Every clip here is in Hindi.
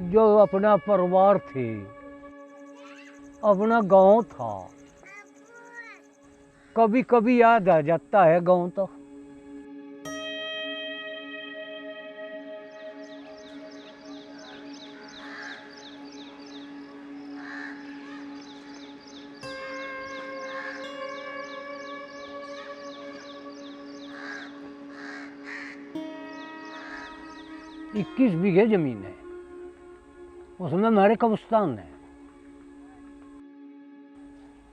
जो अपना परिवार थे, अपना गांव था, कभी कभी याद आ जाता है गांव तो। इक्कीस बीघे जमीन है, उसमें हमारे कब्रिस्तान है,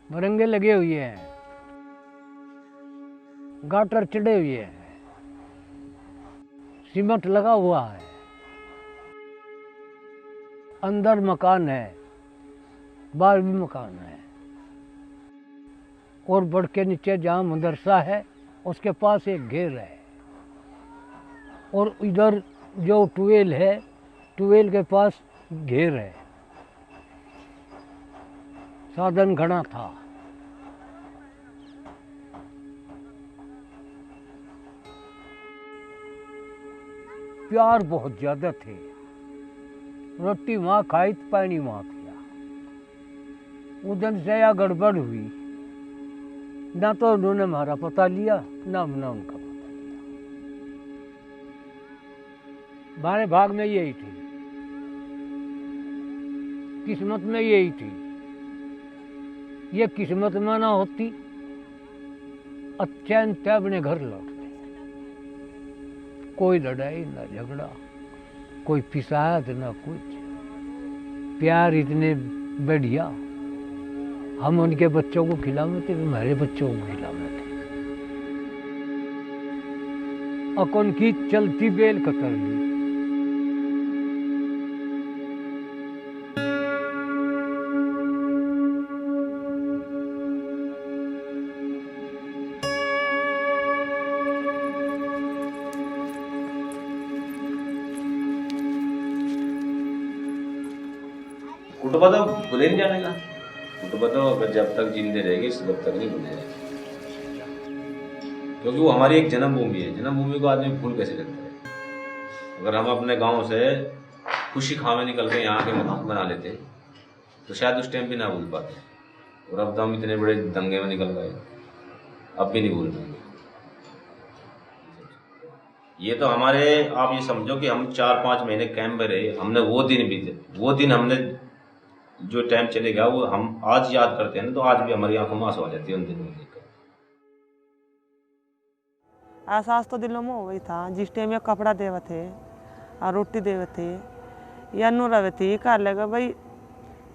बरंगे लगे हुए हैं, गाटर चढ़े हुए हैं, सीमेंट लगा हुआ है, अंदर मकान है, बाहर भी मकान है, और बढ़ के नीचे जहाँ मदरसा है उसके पास एक घेर है, और इधर जो ट्यूबवेल है, ट्यूबवेल के पास घेर है। साधन घना था। प्यार बहुत ज्यादा थे। रोटी वहां खाई तो पानी वहां पिया। उधर से या गड़बड़ हुई, ना तो उन्होंने हमारा पता लिया, ना हमने उनका पता लिया। हमारे भाग में यही थी, किस्मत में यही थी। ये किस्मत में ना होती, अच्छे से अपने घर लौटते। कोई लड़ाई ना झगड़ा, कोई फिसाद ना कुछ। प्यार इतने बढ़िया, हम उनके बच्चों को खिलाते थे, हमारे बच्चों को खिलाते थे। अकन की चलती बेल कतर ली। कुटुंबा तो भूले नहीं जाने का। कुटुंबा तो अगर जब तक जिंदे रहेगी तब तक नहीं भूलेगा, क्योंकि वो हमारी एक जन्मभूमि है। जन्मभूमि को आदमी भूल कैसे सकता है। अगर हम अपने गांव से खुशी खामे निकल के यहाँ के मकान बना लेते तो शायद उस टाइम भी ना भूल पाते। और अब तो हम इतने बड़े दंगे में निकल गए, अब भी नहीं भूल पाएंगे। ये तो हमारे, आप ये समझो कि हम 4-5 महीने कैंप में रहे, हमने वो दिन बीते, वो दिन हमने जो टाइम चलेगा वो हम आज याद करते हैं ना, तो आज भी हमारी आंखों में आंसू आ जाती है उन दिनों में देखकर। एहसास तो दिलों में हो गई था जिस टाइम ये कपड़ा देवे थे और रोटी देवे थे या नू रवे थे, कह लेगा भाई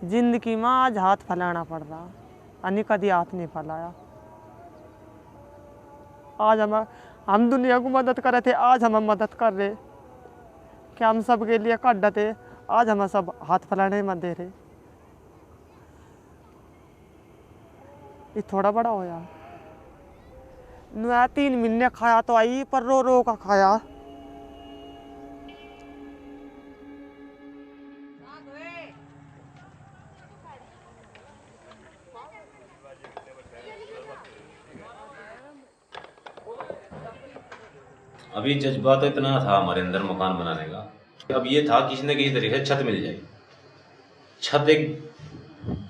जिंदगी में आज हाथ फैलाना पड़ रहा, अन्य कभी हाथ नहीं फैलाया। आज हम दुनिया को मदद कर रहे थे, आज हम मदद कर रहे कि हम सब के लिए काट थे, आज हम सब हाथ फैलाने मत दे रहे। ये थोड़ा बड़ा होया नुआ 3 महीने खाया तो आई, पर रो रो का खाया। अभी जज्बा तो इतना था हमारे अंदर मकान बनाने का, अब ये था किसी न किसी तरीके से छत मिल जाए। छत एक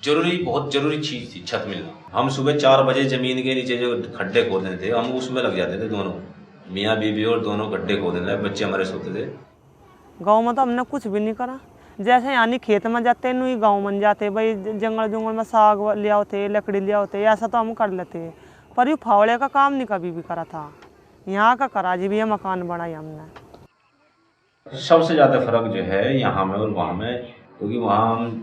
जरूरी, बहुत जरूरी चीज थी, छत मिलना। हम सुबह 4 बजे जमीन के नीचे जो खड्डे खोदने थे, हम उसमें लग जाते थे दोनों, मियाँ बीवी, और दोनों गड्ढे खोदने लगे, बच्चे हमारे सोते थे। गांव में तो हमने कुछ भी नहीं करा। जैसे यानी खेत में जाते नहीं गांव में जाते, भाई जंगल जंगल में साग ले आओते, लकड़ी ले आओते, ऐसा तो हम कर लेते, पर ये फावड़े का काम नहीं कभी भी करा था। यहाँ का करा जी भी मकान बनाई हमने। सबसे ज्यादा फर्क जो है यहाँ में और वहाँ में, क्योंकि वहाँ हम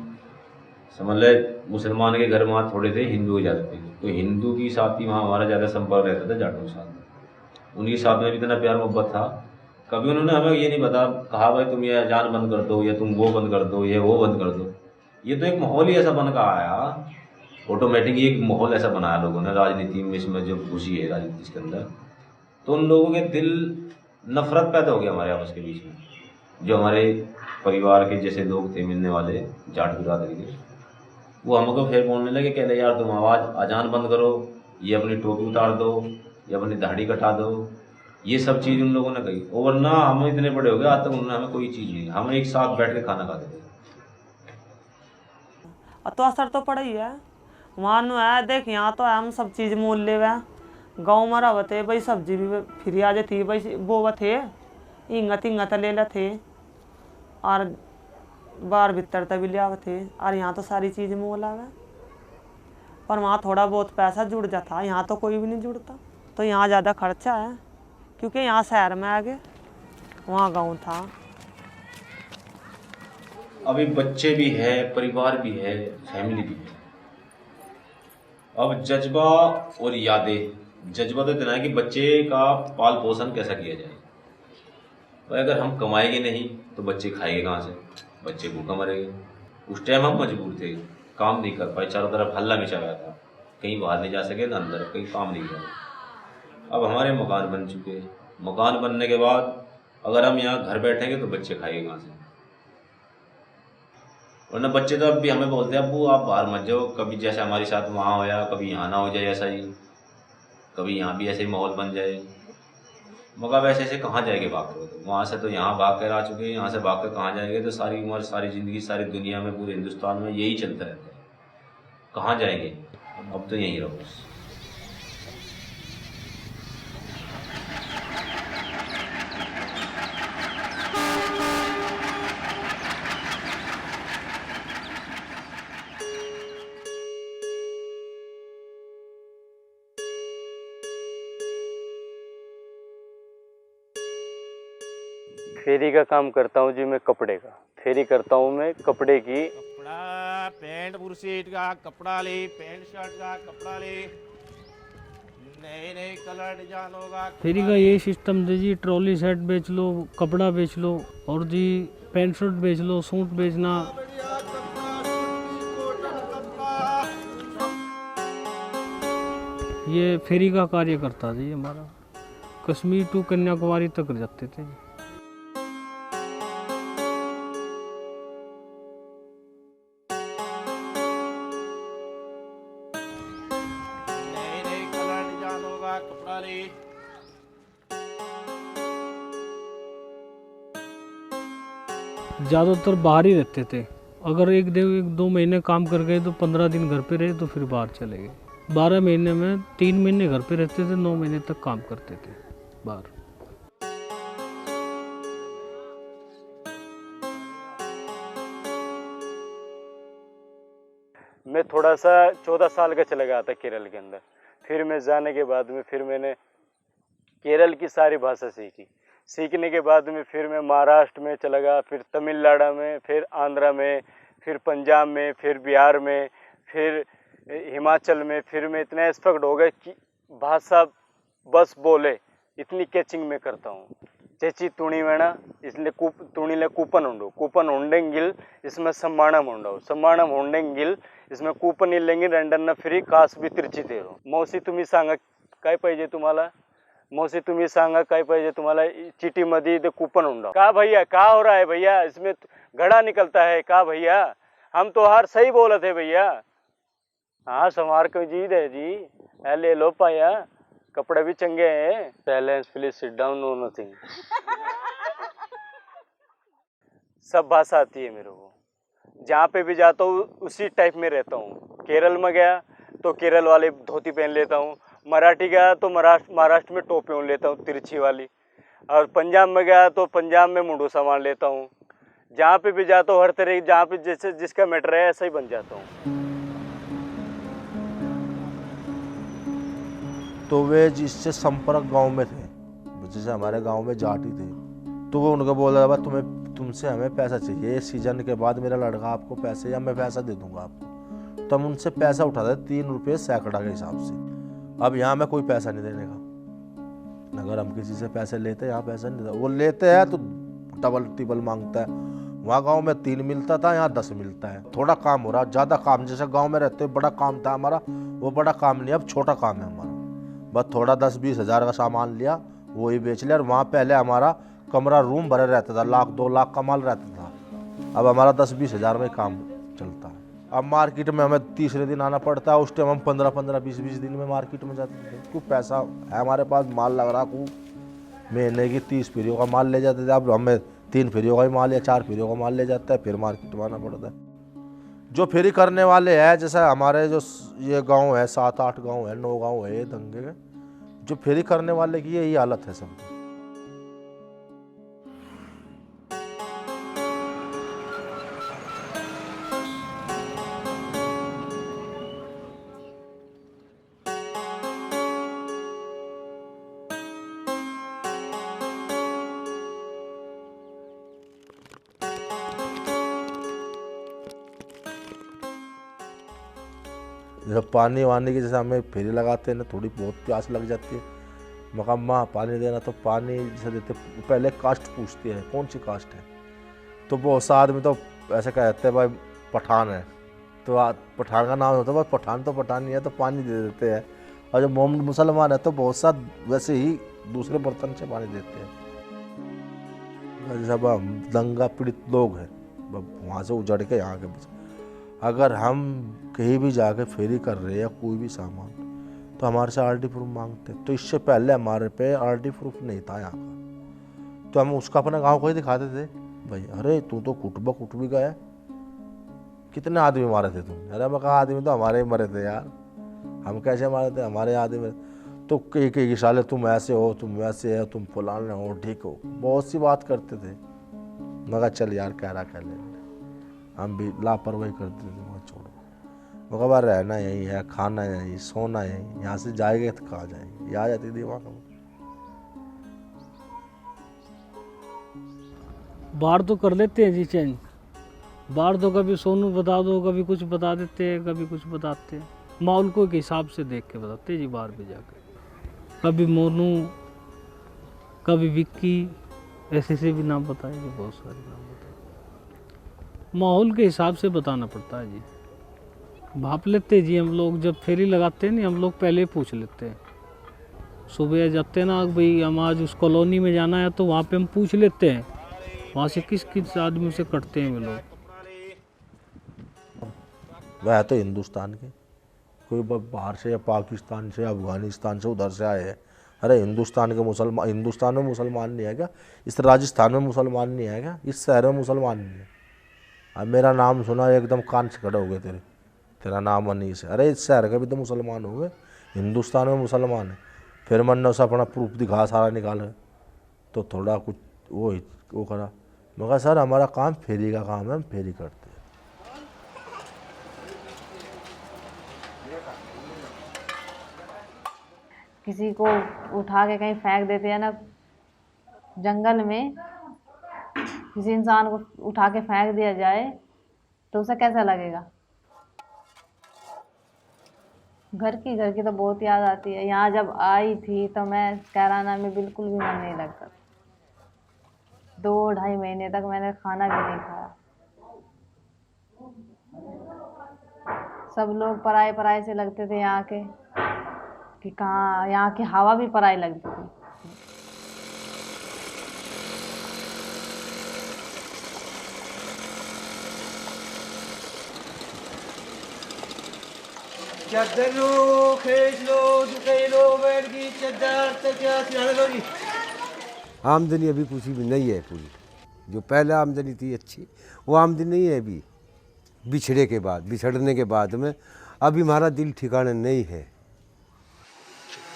समझ ले मुसलमान के घर वहाँ थोड़े थे, हिंदू ज़्यादा थे, तो हिंदू की साथ ही वहाँ हमारा ज़्यादा संपर्क रहता था जाटों के साथ। उनके साथ में भी इतना प्यार मोहब्बत था, कभी उन्होंने हमें ये नहीं बता कहा भाई तुम ये अजान बंद कर दो, या तुम वो बंद कर दो, ये वो बंद कर दो। ये तो एक माहौल ही ऐसा बन का आया, ऑटोमेटिकली एक माहौल ऐसा बनाया लोगों ने, राजनीति में इसमें जो घुसी है राजनीति के अंदर, तो उन लोगों के दिल नफरत पैदा हो गया हमारे आपस के बीच में। जो हमारे परिवार के जैसे लोग थे मिलने वाले जाट बिरादरी के, वो हमको फिर बोलने लगे, कहते यार तुम आवाज़ अजान बंद करो, ये अपनी टोपी उतार दो, या अपनी दाढ़ी कटा दो, ये सब चीज़ उन लोगों ने कही। और वरना हम इतने बड़े हो गए आज तक उन्होंने हमें कोई चीज़ नहीं, हम एक साथ बैठ के खाना खाते थे। तो असर तो पड़ा ही है वहाँ नु है। देख यहाँ तो हम सब चीज़ मोल ले हुए, गाँव में रहते भाई सब्जी भी फ्री आ जाती भाई, वो थे इंगत ले लेते और बाहर भीतर तक भी लिया थे। और यहाँ तो सारी चीज़ मोल आवे, पर वहाँ थोड़ा बहुत पैसा जुड़ जाता, यहाँ तो कोई भी नहीं जुड़ता। तो यहाँ ज़्यादा खर्चा है क्योंकि यहाँ शहर में आ गए, वहाँ गाँव था। अभी बच्चे भी है, परिवार भी है, फैमिली भी है। अब जज्बा और यादें, जज्बा तो इतना है कि बच्चे का पाल पोषण कैसा किया जाए। तो अगर हम कमाएंगे नहीं तो बच्चे खाएंगे कहाँ से, बच्चे भूखा मरेंगे। उस टाइम हम मजबूर थे, काम नहीं कर पाए, चारों तरफ हल्ला मचा हुआ था, कहीं बाहर नहीं जा सके ना अंदर, कहीं काम नहीं किया। अब हमारे मकान बन चुके हैं, मकान बनने के बाद अगर हम यहाँ घर बैठेंगे तो बच्चे खाएंगे कहाँ से। वरना बच्चे तो अब भी हमें बोलते हैं अब्बू आप बाहर मत जाओ, कभी जैसे हमारे साथ वहाँ होया कभी यहाँ ना हो जाए ऐसा ही, कभी यहाँ भी ऐसे ही माहौल बन जाए। मगर वैसे ऐसे कहाँ जाएंगे भाग कर, तो वहाँ से तो यहाँ भाग कर आ चुके हैं, यहाँ से भाग कर कहाँ जाएंगे। तो सारी उम्र, सारी ज़िंदगी, सारी दुनिया में, पूरे हिंदुस्तान में यही चलता रहता है, कहाँ जाएंगे। अब तो यहीं रहो बस। फेरी का काम करता हूँ जी मैं, कपड़े का फेरी करता हूँ मैं, कपड़े की। कपड़ा पैंट बुरशीट का कपड़ा ले, पैंट शर्ट का कपड़ा ले, नए नए कलर डिजाइन होगा। फेरी का यही सिस्टम है जी, ट्रॉली सेट बेच लो, कपड़ा बेच लो, और जी पैंट शर्ट बेच लो, सूट बेचना। ये फेरी का कार्य करता जी हमारा, कश्मीर टू कन्याकुमारी तक जाते थे। नए नए कलर डिजाइन होगा कपड़ा ले। ज़्यादातर बाहर ही रहते थे, अगर एक दो महीने काम कर गए तो 15 दिन घर पे रहे तो फिर बाहर चले गए। 12 महीने में 3 महीने घर पे रहते थे, 9 महीने तक काम करते थे बाहर। मैं थोड़ा सा 14 साल का चला गया था केरल के अंदर। फिर मैं जाने के बाद में फिर मैंने केरल की सारी भाषा सीखी। सीखने के बाद में फिर मैं महाराष्ट्र में चला गया, फिर तमिलनाडु में, फिर आंध्रा में, फिर पंजाब में, फिर बिहार में, फिर हिमाचल में। फिर मैं इतना एक्सपर्ट हो गया कि भाषा बस बोले इतनी कैचिंग में करता हूँ। चेची तुणी वेणा इसलिए तुणीले कूपन उंडो, कूपन उंडेंगिल इसमें सम्मानम उंडो, सम्मानम उंडेंगिल इसमें कूपन इल्लेंगी रंडन फ्री कास भी तिरची तेरो। मौसी तुम्ही सांगा काय पाहिजे तुम्हाला, मौसी तुम्ही सांगा काय पाहिजे तुम्हाला, चिट्ठी मध्ये ते कूपन उंडो। का भैया का हो रहा है भैया, इसमें घड़ा निकलता है का भैया, हम तो हर सही बोले थे भैया। हाँ संवार को जी दे जी, ले लो पाया, कपड़े भी चंगे हैं। Silence please sit down, no nothing. सब भाषा आती है मेरे को, जहाँ पे भी जाता हूँ उसी टाइप में रहता हूँ। केरल में गया तो केरल वाले धोती पहन लेता हूँ, मराठी गया तो महाराष्ट्र में टोपी पहन लेता हूँ तिरछी वाली, और पंजाब में गया तो पंजाब में मुंडू सामान लेता हूँ। जहाँ पे भी जाता हूँ हर तरह, जहाँ पे जैसे जिसका मैटर है ऐसा ही बन जाता हूँ। तो वे जिससे संपर्क गांव में थे, जैसे हमारे गांव में जाटी थे, तो वो उनको बोल रहा था तुमसे हमें पैसा चाहिए, सीजन के बाद मेरा लड़का आपको पैसे या मैं पैसा दे दूंगा आपको। तो हम उनसे पैसा उठाते 3 रुपये सैकड़ा के हिसाब से। अब यहाँ में कोई पैसा नहीं देने का, अगर हम किसी से पैसे लेते हैं यहाँ पैसा नहीं देता, वो लेते हैं तो डबल टिबल मांगता है। वहाँ गांव में 3 मिलता था, यहाँ 10 मिलता है। थोड़ा काम हो रहा, ज़्यादा काम, जैसे गांव में रहते बड़ा काम था हमारा, वो बड़ा काम नहीं, अब छोटा काम है हमारा। बस थोड़ा 10-20 हज़ार का सामान लिया, वही बेच लिया। और वहाँ पहले हमारा कमरा रूम भरे रहता था, 1 लाख 2 लाख का माल रहता था। अब हमारा 10-20 हज़ार में काम चलता है। अब मार्केट में हमें तीसरे दिन आना पड़ता है, उस टाइम हम 15-15, 20-20 दिन में मार्केट में जाते थे। क्यों पैसा है हमारे पास, माल लग रहा को महीने की 30 फेरियों का माल ले जाते थे। अब हमें 3 फेरियों का ही माल या 4 फेरियों का माल ले जाता है, फिर मार्केट में आना पड़ता है। जो फेरी करने वाले हैं, जैसे हमारे जो ये गांव है, 7-8 गांव है, 9 गांव है ये दंगे के, जो फेरी करने वाले की यही हालत है सब। जब पानी वानी की जैसे हमें फेरी लगाते हैं ना, थोड़ी बहुत प्यास लग जाती है, मका माँ पानी देना, तो पानी जैसे देते पहले कास्ट पूछती है कौन सी कास्ट है, तो बहुत सा आदमी तो ऐसे कहते हैं भाई पठान है, तो पठान का नाम होता है, बस पठान तो पठान ही है, तो पानी दे देते हैं। और जब मोहम्मद मुसलमान है तो बहुत सा वैसे ही दूसरे बर्तन से पानी देते हैं। जब हम दंगा पीड़ित लोग हैं, वहाँ से उजड़ के यहाँ के, अगर हम कहीं भी जाके फेरी कर रहे हैं या कोई भी सामान, तो हमारे से आरटी प्रूफ मांगते। तो इससे पहले हमारे पे आरटी प्रूफ नहीं था यहाँ का, तो हम उसका अपना गांव को ही दिखाते थे, भाई अरे तू तो कुट भी गया, कितने आदमी मारे थे तुम? अरे मैं कहा आदमी तो हमारे ही मरे थे यार, हम कैसे मारे थे, हमारे आदमी। तो कई साले तुम ऐसे हो, तुम वैसे हो, तुम फलाने हो, ठीक हो, बहुत सी बात करते थे। मगर चल यार कह रहा कह ले, हम भी लापरवाही करते थे, वहाँ छोड़ो, मगर रहना यही है, खाना यही, सोना यही, यहाँ से जाएंगे तो कहाँ जाएंगे, ये आ जाती थी वहाँ का। बाहर तो कर लेते हैं जी चेंज, बाहर तो कभी सोनू बता दो, कभी कुछ बता देते हैं, कभी कुछ बताते हैं, माहौल को के हिसाब से देख के बताते हैं जी। बाहर भी जाकर कभी मोनू, कभी विक्की, ऐसे से भी नाम बताएंगे, बहुत सारे नाम बताए, माहौल के हिसाब से बताना पड़ता है जी। भाप लेते जी हम लोग, जब फेरी लगाते हैं ना हम लोग पहले पूछ लेते हैं, सुबह जाते हैं ना भाई हम आज उस कॉलोनी में जाना है, तो वहाँ पे हम पूछ लेते हैं वहाँ से किस किस आदमी से कटते हैं वे लोग। वह है तो हिंदुस्तान के, कोई बाहर से या पाकिस्तान से, अफगानिस्तान से, उधर से आए हैं। अरे हिंदुस्तान के मुसलमान, हिंदुस्तान में मुसलमान नहीं है क्या? इस राजस्थान में मुसलमान नहीं है क्या? इस शहर में मुसलमान नहीं है? अब मेरा नाम सुना एकदम कान से खड़े हो गए, तेरा नाम अनीस है। अरे इस शहर के भी तो मुसलमान हो गए, हिंदुस्तान में मुसलमान है। फिर मैंने उसे अपना प्रूफ दिखा सारा निकाला, तो थोड़ा कुछ वो करा। मैं कहा सर हमारा काम फेरी का काम है, हम फेरी करते हैं। किसी को उठा के कहीं फेंक देते हैं ना जंगल में, किसी इंसान को उठा के फेंक दिया जाए तो उसे कैसा लगेगा? घर की तो बहुत याद आती है। यहाँ जब आई थी तो मैं कैराना में बिल्कुल भी मन नहीं लगता, 2-2.5 महीने तक मैंने खाना भी नहीं खाया। सब लोग पराए से लगते थे यहाँ के, कि कहाँ, यहाँ की हवा भी पराई लगती थी। चादर लो, खींच लो, जुटे लो, बैठ गई चादर तो क्या सियाने लोगी। आमदनी अभी कुछ भी नहीं है पूरी, जो पहले आमदनी थी अच्छी, वो आमदनी नहीं है अभी। बिछड़ने के बाद में अभी हमारा दिल ठिकाने नहीं है।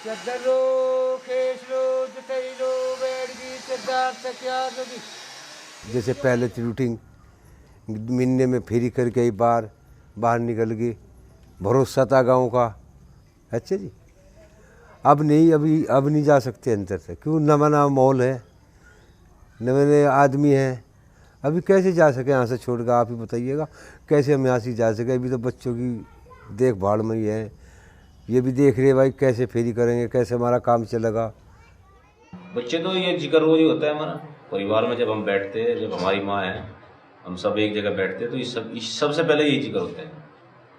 चादर लो, खींच लो, जुटे लो, बैठ गई चादर तो क्या लोगी। जैसे पहले थी रूटीन, महीने में फेरी करके एक बार बाहर निकल गए, भरोसा था गाँव का। अच्छा जी, अब नहीं, अब नहीं जा सकते अंदर से, क्यों? नवा माहौल है, नए आदमी हैं, अभी कैसे जा सके यहाँ से छोड़ कर? आप ही बताइएगा कैसे हम यहाँ से जा सके? अभी तो बच्चों की देखभाल में ही है, ये भी देख रहे भाई कैसे फेरी करेंगे, कैसे हमारा काम चलेगा। बच्चे तो ये जिक्र रोज ही होता है हमारा परिवार में, जब हम बैठते हैं, जब हमारी माँ है, हम सब एक जगह बैठते हैं, तो इस सबसे पहले यही जिक्र होता है,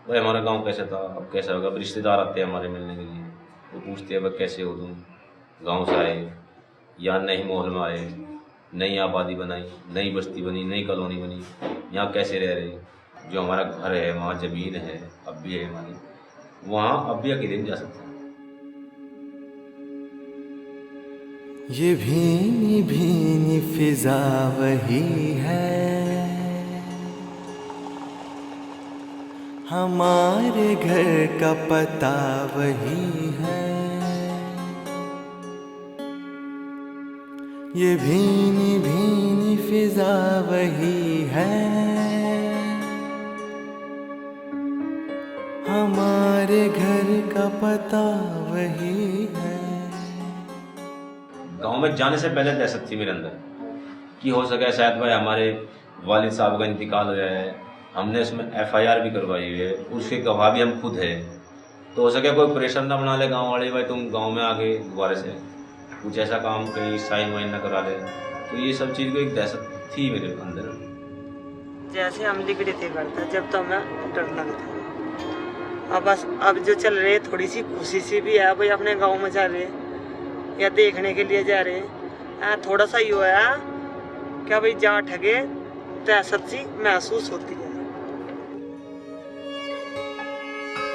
भाई हमारा गांव कैसा था, अब कैसा होगा। रिश्तेदार आते हैं हमारे मिलने के लिए, वो पूछते हैं भाई कैसे हो तुम, गांव से आए या नए माहौल में आए, नई आबादी बनाई, नई बस्ती बनी, नई कॉलोनी बनी, यहाँ कैसे रह रहे। जो हमारा घर है, वहाँ ज़मीन है, अब भी है हमारी, वहाँ अब भी अकेले नहीं जा सकते। ये भीनी भीनी फिजा वही है, हमारे घर का पता वही है। ये भीनी भीनी फिजा वही है, हमारे घर का पता वही है। गांव में जाने से पहले दहशत थी मेरे अंदर कि हो सके शायद भाई हमारे वालिद साहब का इंतकाल हो जाए। हमने उसमें FIR भी करवाई है, उसके गवाह भी हम खुद है। तो हो सके कोई प्रेशर ना बना ले गांव वाले, भाई तुम गांव में आगे दोबारा से कुछ ऐसा काम कहीं साइन वाइन ना करा ले। तो ये सब चीज़ को एक दहशत थी मेरे अंदर। जैसे हम लिगड़े थे करते जब तो हमें डर लगता। अब जो चल रहे थोड़ी सी खुशी सी भी है, भाई अपने गांव में जा रहे या देखने के लिए जा रहे हैं। थोड़ा सा ही हुआ है क्या भाई जा ठगे, दहशत सी महसूस होती है।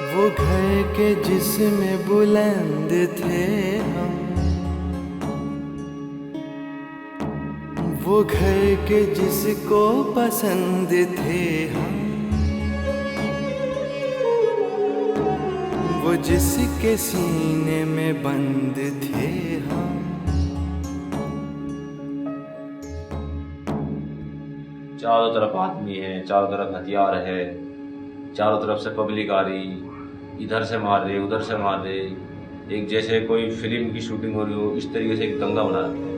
वो घर के जिसमें बुलंद थे हम, वो घर के जिसको पसंद थे हम, वो जिसके सीने में बंद थे हम। चारों तरफ आदमी है, चारों तरफ हथियार है, चारों तरफ से पब्लिक आ रही, इधर से मार रहे उधर से मार रहे, एक जैसे कोई फिल्म की शूटिंग हो रही हो, इस तरीके से एक दंगा बना रखा है।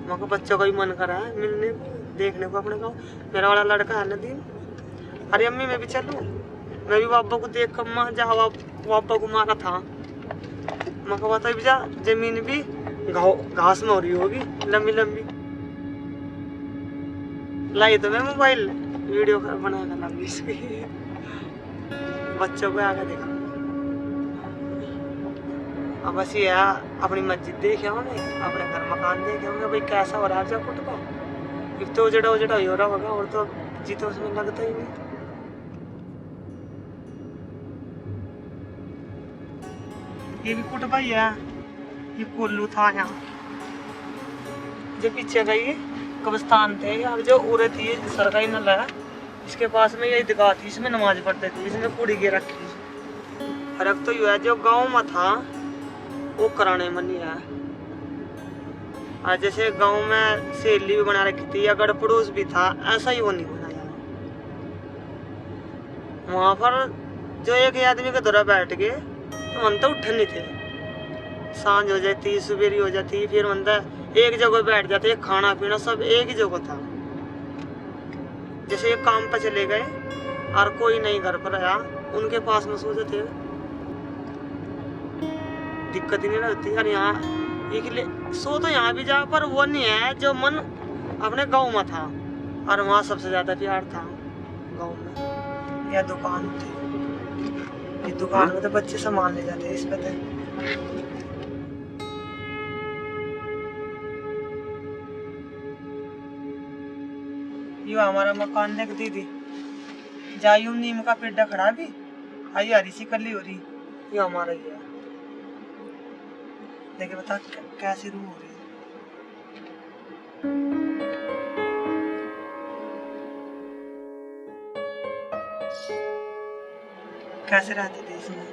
मगर बच्चों का भी मन कर रहा है मिलने देखने को अपने गाँव। मेरा वाला लड़का है नदीम, अरे अम्मी मैं भी चलूँ, मैं भी बाबा को देख कर माँ जहाँ बाबा को मारा था। मगर बता भी जा जमीन भी घास में हो रही होगी लंबी लंबी। लाई तो मैं मोबाइल वीडियो बनाने लगी इसकी, बच्चों को आगे देखा। अब बस ये अपनी मस्जिद देखे होंगे, अपने घर मकान देखे होंगे, भाई कैसा हो रहा है जब कुटबा तो उजड़ा उजड़ा ही हो रहा होगा, और तो जी तो उसमें लगता ही नहीं। ये भी कुटबा ही है, ये कोल्लू था यहाँ, जो पीछे का ये कब्रिस्तान थे यार, जो उरे थी सरकारी नल है, इसके पास में ये ईदगाह थी, इसमें नमाज पढ़ते थे, इसमें कुड़ी के रखी। फर्क तो ये है जो गाँव में था वो कराने में नहीं है। और जैसे गांव में सहेली भी बना रखी थी या गढ़ पड़ोस भी था, ऐसा ही वो नहीं बनाया। वहां पर जो एक आदमी के दौरा बैठ गए तो मन तो उठन नहीं थे। सांझ हो जाती, सुबेरी हो जाती, फिर मन एक जगह बैठ जाते, खाना पीना सब एक ही जगह था। जैसे एक काम पर चले गए और कोई नहीं घर पर आया, उनके पास में सो जाते, दिक्कत ही नहीं रहती यार। यहाँ सो तो यहाँ भी जा, पर वो नहीं है जो मन अपने गांव में था, और वहाँ सबसे ज्यादा प्यार था गांव में। यह दुकान थी, इस दुकान में तो बच्चे सामान ले जाते इस पे थे। ये हमारा मकान देख दीदी, जायूं नीम का पेड़ खड़ा भी, आई हरी सी कली हो रही, ये हमारा ही है। देखिए बता कैसी रूह हो रही है। कैसे रहते थे इसमें,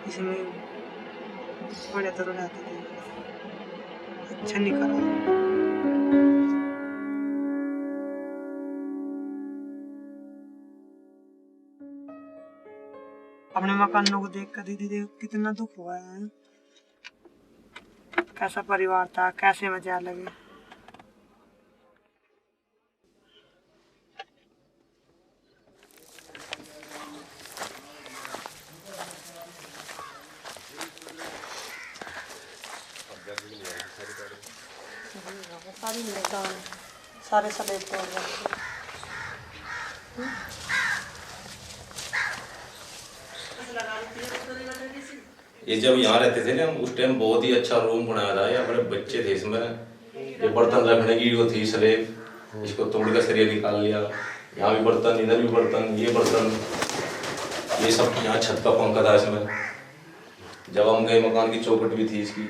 इसमें बड़े तरह रहते थे, अच्छा नहीं करा। अपने मकानों को देख कर दीदी देख कितना दुख हुआ है। कैसा परिवार था, कैसे मजा लगे। सारे स्लेब तोड़ रखे। ये जब यहाँ रहते थे ना उस टाइम बहुत ही अच्छा रूम बनाया था। ये अपने बच्चे थे इसमें, ये बर्तन रखने की वो थी स्लेब, इसको तोड़ कर सरिया निकाल लिया। यहाँ भी बर्तन, इधर भी बर्तन, ये बर्तन, ये सब यहाँ छत का पंखा था इसमें। जब हम गए मकान की चौखट भी थी इसकी,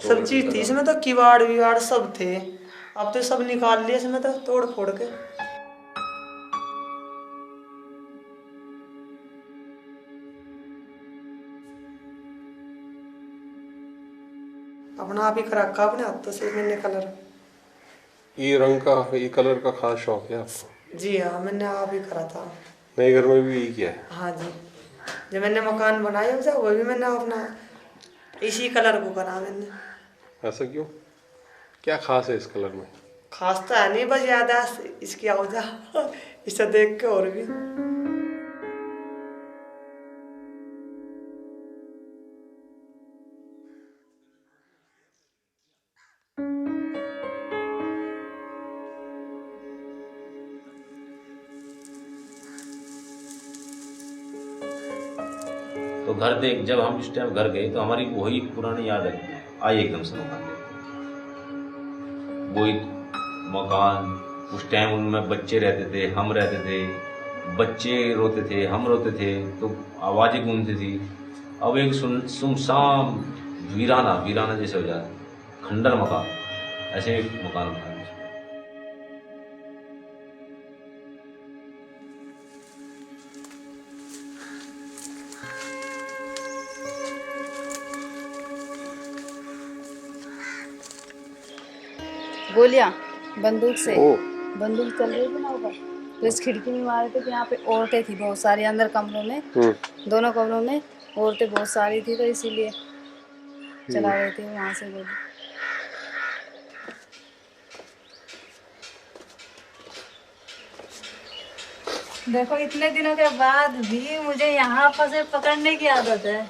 सब चीज थी इसमें, तो किवाड़ विवाड़ सब थे। अब तो सब निकाल लिए इसमें तो तोड़ फोड़ के। अपना आप ही कर रखा अपने हाथों से मैंने कलर। ये रंग का, ये कलर का खास शौक है आपको? जी हाँ, मैंने आप ही करा था। नए घर में भी यही किया है? हाँ जी, जब मैंने मकान बनाया वो भी मैंने अपना इसी कलर को करा मैंने। ऐसा क्यों? क्या खास है इस कलर में? खास तो है नहीं, बस याद है इसकी आवाजा इसे देख के। और भी तो घर देख, जब हम इस टाइम घर गए तो हमारी वही पुरानी याद आई एकदम से। मकान देख, वही मकान, उस टाइम उनमें बच्चे रहते थे, हम रहते थे, बच्चे रोते थे, हम रोते थे, तो आवाज़ें गूंजती थी। अब एक सुनसान वीराना वीराना जैसे हो जाए, खंडर मकान, ऐसे एक मकान था। गोलियां बंदूक से, बंदूक चल रही थी ना ऊपर, तो इस खिड़की में मारे थे। तो यहाँ पे औरतें थी बहुत सारी अंदर कमरों में, दोनों कमरों में औरतें बहुत सारी थी, तो इसीलिए चला रहे थे वहाँ से गोली। देखो इतने दिनों के बाद भी मुझे यहाँ पर से पकड़ने की आदत है।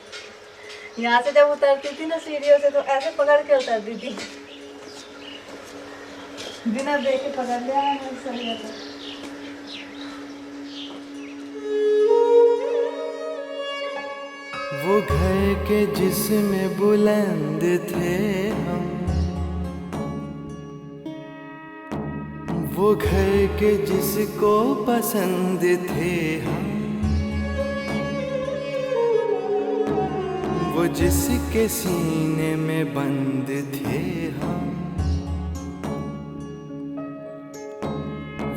यहाँ से जब उतरती थी ना सीढ़ियों से, तो ऐसे पकड़ के उतरती थी, बिना देखे पकड़ लिया मैंने सही है। वो घर के जिसमें बुलंद थे हम, वो घर के जिसको पसंद थे हम, वो जिसके सीने में बंद थे हम,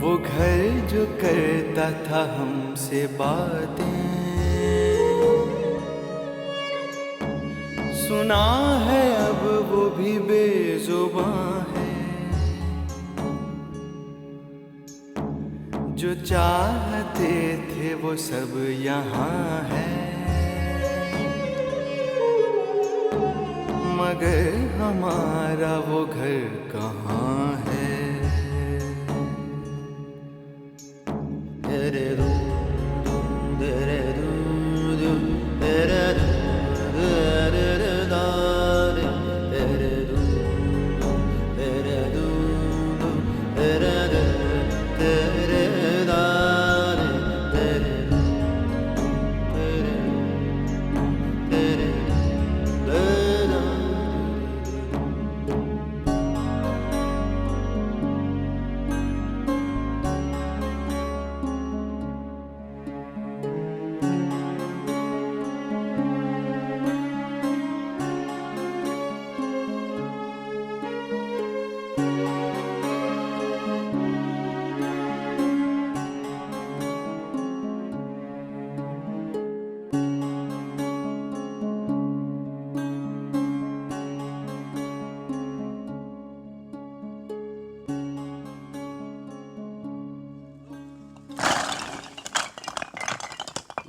वो घर जो करता था हमसे बातें, सुना है अब वो भी बेजुबान है, जो चाहते थे वो सब यहाँ है, मगर हमारा वो घर कहाँ है।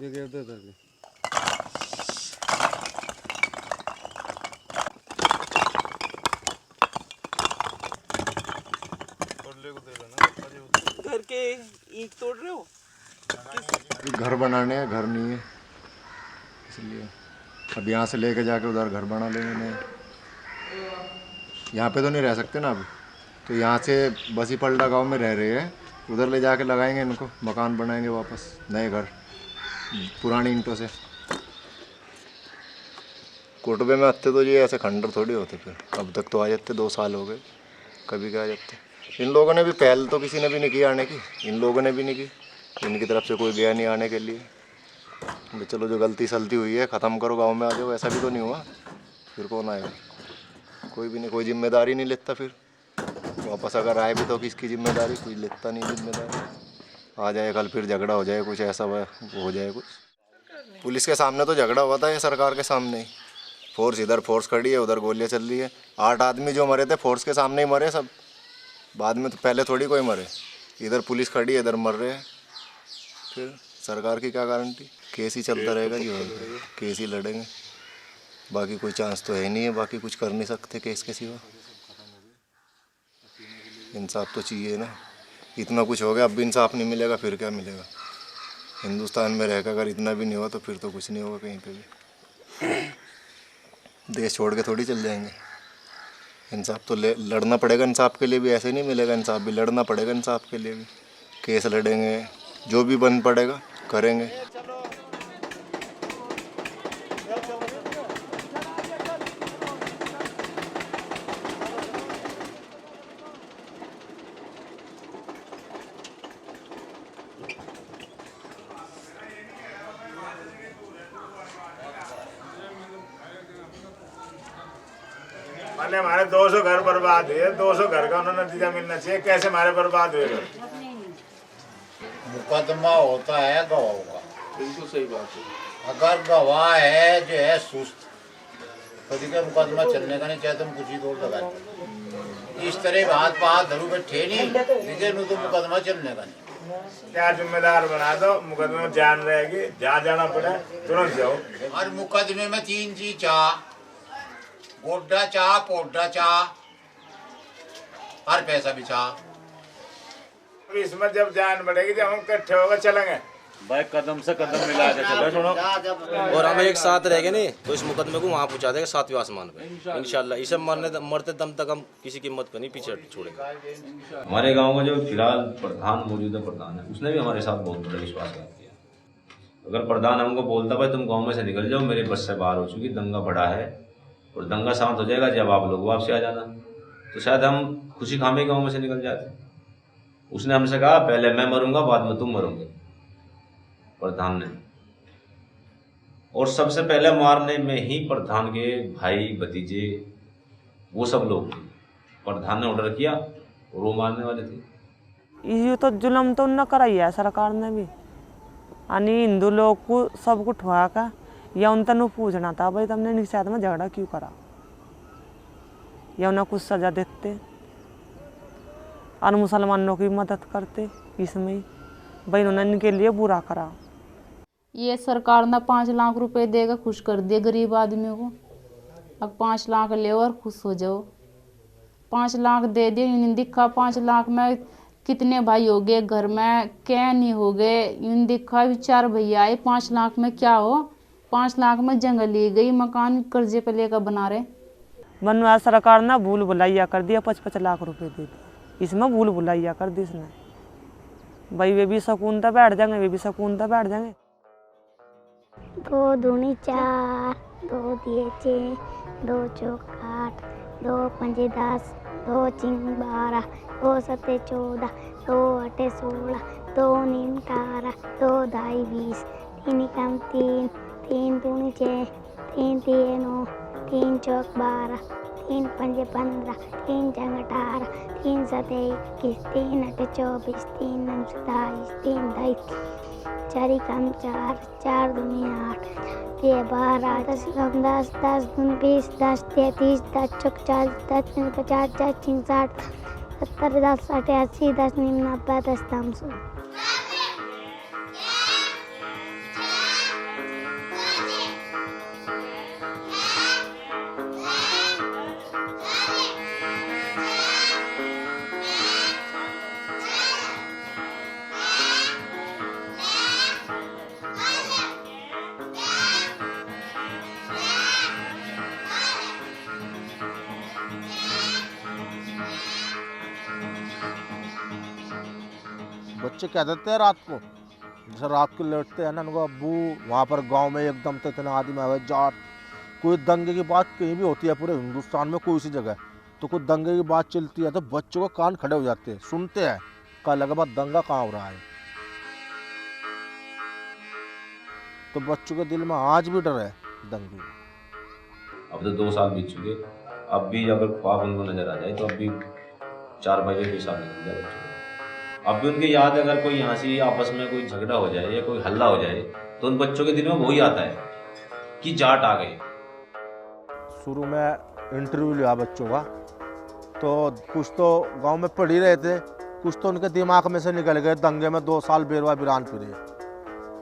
ये कहते थे घर के ईंट तोड़ रहे हो? घर बनाने हैं, घर नहीं है इसलिए अब यहाँ से लेके जाके उधर घर बना लेंगे। नहीं यहाँ पे तो नहीं रह सकते ना अभी। तो यहाँ से बसी पलटा गाँव में रह रहे हैं, उधर ले जाके लगाएंगे इनको, मकान बनाएंगे वापस, नए घर पुरानी ईंटों से। कोटबे में आते तो ये ऐसे खंडर थोड़ी होते, फिर अब तक तो आ जाते, 2 साल हो गए, कभी क्या आ जाते। इन लोगों ने भी पहल तो किसी ने भी नहीं की आने की, इन लोगों ने भी नहीं की, इनकी तरफ से कोई गया नहीं आने के लिए। तो चलो जो गलती सलती हुई है ख़त्म करो, गांव में आ जाओ, ऐसा भी तो नहीं हुआ, फिर कौन आएगा? कोई भी नहीं, कोई जिम्मेदारी नहीं लेता। फिर वापस अगर आए भी तो किसकी जिम्मेदारी, कोई लेता नहीं जिम्मेदारी। आ जाए कल फिर झगड़ा हो जाए, कुछ ऐसा हो जाए कुछ। पुलिस के सामने तो झगड़ा हुआ था, ये सरकार के सामने ही। फोर्स इधर फोर्स खड़ी है, उधर गोलियां चल रही है। 8 आदमी जो मरे थे फोर्स के सामने ही मरे सब, बाद में तो पहले थोड़ी कोई मरे। इधर पुलिस खड़ी है, इधर मर रहे हैं, फिर सरकार की क्या गारंटी? केस ही चलता रहेगा, जो केस ही लड़ेंगे, बाकी कोई चांस तो है नहीं है, बाकी कुछ कर नहीं सकते केस के सिवा। इंसाफ तो चाहिए ना, इतना कुछ हो गया अब भी इंसाफ नहीं मिलेगा, फिर क्या मिलेगा? हिंदुस्तान में रहकर अगर इतना भी नहीं हुआ तो फिर तो कुछ नहीं होगा कहीं पे भी। देश छोड़ के थोड़ी चल जाएंगे। इंसाफ तो लड़ना पड़ेगा, इंसाफ के लिए भी ऐसे नहीं मिलेगा, इंसाफ भी लड़ना पड़ेगा, इंसाफ के लिए भी केस लड़ेंगे, जो भी बन पड़ेगा करेंगे। मैंने हमारे 200 घर बर्बाद हुए, 200 घर का उन्होंने नतीजा मिलना चाहिए, कैसे हमारे बर्बाद हुए? मुकदमा होता है गवाह का, बिल्कुल सही बात है। अगर गवाह है जो है सुस्त, कभी का मुकदमा चलने का नहीं, चाहे तुम कुछ ही दौड़ लगा इस तरह हाथ पे हाथ धरू बैठे नहीं, लेकिन तो मुकदमा चलने का नहीं। क्या जिम्मेदार बना दो, मुकदमे में जान रहेगी, जहाँ जाना पड़े तुरंत जाओ। हर मुकदमे में 3 चीज चाह, गोड्डा चाह, पोड्डा चाह, हर पैसा भी चाह। इसमें जब जान बढ़ेगी, जब हम इकट्ठे होकर चलेंगे, भाई कदम से कदम मिला के चलो, सुनो। और हम एक साथ रह गए नहीं तो इस मुकदमे को वहाँ पहुँचा देंगे 7वें आसमान पे इंशाल्लाह। इसे मरते दम तक हम किसी कीमत पर नहीं पीछे छोड़ेंगे। हमारे गांव का जो फिलहाल प्रधान, मौजूदा प्रधान है, उसने भी हमारे साथ बहुत बड़ा विश्वासघात किया। अगर प्रधान हमको बोलता भाई तुम गाँव में से निकल जाओ, मेरे बस से बाहर हो चुकी, दंगा बढ़ा है और दंगा शांत हो जाएगा जब आप लोग वापसी आ जाना, तो शायद हम खुशी खामे गाँव में से निकल जाते। उसने हमसे कहा पहले मैं मरूंगा, बाद में तुम मरोगे, प्रधान ने। और सबसे पहले मारने में ही प्रधान के भाई भतीजे वो सब लोग थे। प्रधान ने ऑर्डर किया और वो मारने वाले थे। ये तो जुल्म तो न कराई है सरकार ने भी, यानी हिंदू लोग को सब कुछ ठुआ का, या उन तनु पूछना था भाई तुमने इनके साथ में झगड़ा क्यों करा, या उन्हें कुछ सजा देते और मुसलमानों की मदद करते इसमें, भाई उन्होंने इनके लिए बुरा करा। ये सरकार ने 5 लाख रुपए देकर खुश कर दिए गरीब आदमियों को। अब 5 लाख ले और खुश हो जाओ। 5 लाख दे दिए, यूं दिखा 5 लाख में कितने भाई हो गए घर में, क्या नहीं हो गए, यूं दिखा 4 भैया आए, 5 लाख में क्या हो? 5 लाख में जंगल ली गई, मकान कर्जे पे लेकर बना रहे। बनवा सरकार ने भूल भुलैया कर दिया, 55 लाख रुपए दे दिए, इसमें भूल भुलैया कर दी इसने। भाई वे भी सुकून से बैठ जाएंगे, वे भी सुकून से बैठ जाएंगे। 2 दूनी 4, 2 दिए 6, 2 चौक 8, 2 पंजे 10, 2 चिंग 12, 2 सत्ते 14, 2 अटे 16, 2 नीम 18, 2 ढाई 20, 3 कम 3, 3 दूनी 6, 3 तिये 9, 3 चौक 12, 3 पंजे 15, 3 जंग 18, 3 सत्ते 21, 3 अटे 24, 3 नम 27, 3 ढाई 4 कम 4, 4 दूनी 8, 3 12, 10 कम 10, 10 दूनी 20, 10 33, 10 चौक 40, 10 तीन 50, 10 छीं 60, 70, 10 60, 80, 10 नीम 90, 10 दम 100। बच्चे कह देते हैं रात को, जैसे रात को लेटते हैं ना, उनको अब्बू वहाँ पर गांव में एकदम तो इतना आदमी है जाट, कोई दंगे की बात कहीं भी होती है पूरे हिंदुस्तान में कोई सी जगह, तो कोई दंगे की बात चलती है तो बच्चों के कान खड़े हो जाते हैं, सुनते हैं कहा लगा बात दंगा कहाँ हो रहा है। तो बच्चों के दिल में आज भी डर है दंगे। अब तो 2 साल बीत चुके, अब भी अगर ख्वाब उनको नजर आ जाए तो अब भी 4 बजे कोई साल निकल जाए बच्चों को। अब भी उनकी याद है, अगर कोई यहाँ से आपस में कोई झगड़ा हो जाए या कोई हल्ला हो जाए तो उन बच्चों के दिल में वही आता है कि जाट आ गए। शुरू में इंटरव्यू लिया बच्चों का, तो कुछ तो गांव में पढ़ ही रहे थे, कुछ तो उनके दिमाग में से निकल गए, दंगे में 2 साल बेरवा बिरान फिरे,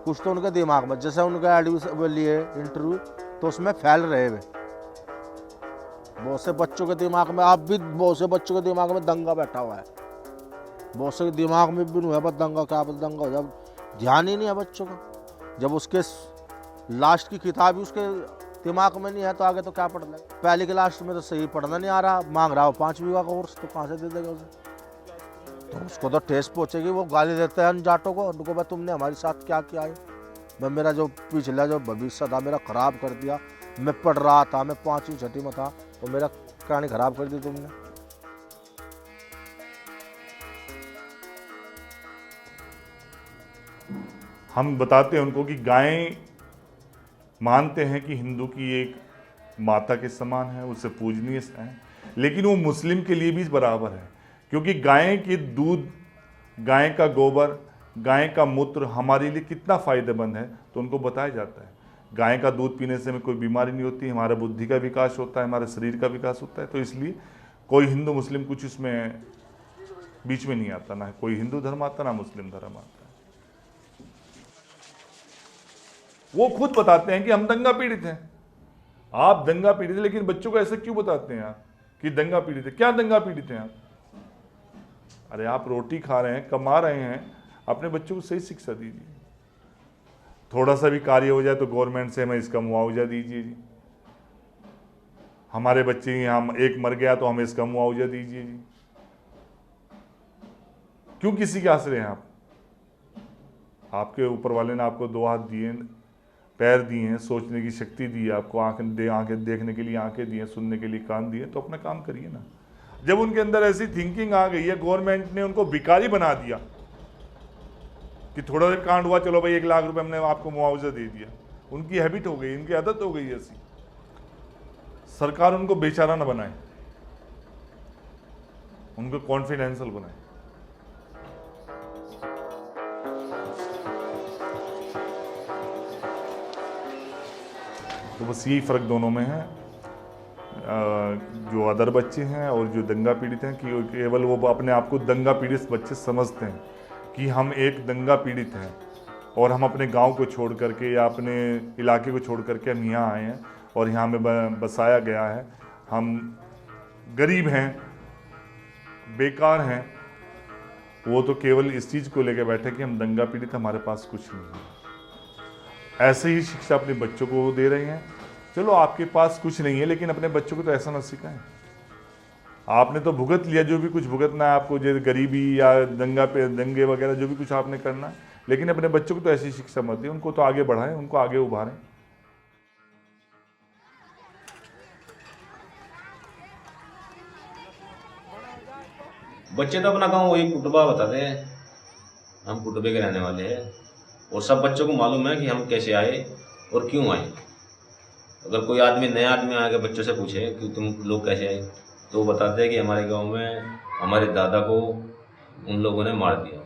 कुछ तो उनके दिमाग में, जैसे उनका एडमिशन लिए इंटरव्यू तो उसमें फैल रहे वे। बहुत से बच्चों के दिमाग में, अब भी बहुत से बच्चों के दिमाग में दंगा बैठा हुआ है, बहुत से दिमाग में भी है दंगा, क्या दंगा हो, जब ध्यान ही नहीं है बच्चों का, जब उसके लास्ट की किताब ही उसके दिमाग में नहीं है तो आगे तो क्या पढ़ना है। पहली क्लास में तो सही पढ़ना नहीं आ रहा, मांग रहा हो 5 बीघा का कोर्स, तो कहाँ से दे देगा उसे, तो उसको तो ठेस पहुँचेगी। वो गाली देते हैं जाटों को, उनको भाई तुमने हमारे साथ क्या किया है, मैं मेरा जो पिछला जो भविष्य था मेरा ख़राब कर दिया, मैं पढ़ रहा था, मैं 5वीं 6वीं में था, तो मेरा कहानी ख़राब कर दी तुमने। हम बताते हैं उनको कि गायें मानते हैं कि हिंदू की एक माता के समान है, उससे पूजनीय है, लेकिन वो मुस्लिम के लिए भी बराबर है, क्योंकि गाय के दूध, गाय का गोबर, गाय का मूत्र हमारे लिए कितना फ़ायदेमंद है, तो उनको बताया जाता है। गाय का दूध पीने से हमें कोई बीमारी नहीं होती, हमारा बुद्धि का विकास होता है, हमारे शरीर का विकास होता है, तो इसलिए कोई हिंदू मुस्लिम कुछ इसमें बीच में नहीं आता, ना कोई हिंदू धर्म आता ना मुस्लिम धर्म आता है। वो खुद बताते हैं कि हम दंगा पीड़ित हैं, आप दंगा पीड़ित हैं, लेकिन बच्चों को ऐसे क्यों बताते हैं आप कि दंगा पीड़ित है? क्या दंगा पीड़ित हैं आप? अरे आप रोटी खा रहे हैं, कमा रहे हैं, अपने बच्चों को सही शिक्षा दीजिए। थोड़ा सा भी कार्य हो जाए तो गवर्नमेंट से हमें इसका मुआवजा दीजिए जी, हमारे बच्चे यहाँ एक मर गया तो हमें इसका मुआवजा दीजिए जी। क्यों किसी के आश्रय हैं आप? आपके ऊपर वाले ने आपको 2 हाथ दिए, पैर दिए हैं, सोचने की शक्ति दी है आपको, आंखें देखने के लिए आंखें दी हैं, सुनने के लिए कान दिए, तो अपना काम करिए ना। जब उनके अंदर ऐसी थिंकिंग आ गई है, गवर्नमेंट ने उनको भिखारी बना दिया कि थोड़ा सा कांड हुआ, चलो भाई 1 लाख रुपए हमने आपको मुआवजा दे दिया, उनकी हैबिट हो गई, उनकी आदत हो गई ऐसी। सरकार उनको बेचारा न बनाए, उनको कॉन्फिडेंशियल बनाए। तो बस यही फ़र्क दोनों में है, जो अदर बच्चे हैं और जो दंगा पीड़ित हैं, कि केवल वो अपने आप को दंगा पीड़ित बच्चे समझते हैं कि हम एक दंगा पीड़ित हैं और हम अपने गांव को छोड़ करके या अपने इलाके को छोड़ करके हम यहाँ आए हैं और यहाँ में बसाया गया है, हम गरीब हैं, बेकार हैं। वो तो केवल इस चीज़ को लेकर बैठे कि हम दंगा पीड़ित, हमारे पास कुछ नहीं है। ऐसे ही शिक्षा अपने बच्चों को दे रहे हैं। चलो आपके पास कुछ नहीं है, लेकिन अपने बच्चों को तो ऐसा ना सिखाएं। आपने तो भुगत लिया जो भी कुछ भुगतना है आपको, जो गरीबी या दंगे वगैरह जो भी कुछ आपने करना है, लेकिन अपने बच्चों को तो ऐसी शिक्षा मत दें, उनको तो आगे बढ़ाएं, उनको आगे उभारें। बच्चे तो अपना गाँव वही कुटुबा बताते हैं, हम कुटुबे के रहने वाले हैं, और सब बच्चों को मालूम है कि हम कैसे आए और क्यों आए। अगर कोई आदमी, नया आदमी आके बच्चों से पूछे कि तुम लोग कैसे आए, तो वो बताते हैं कि हमारे गांव में हमारे दादा को उन लोगों ने मार दिया,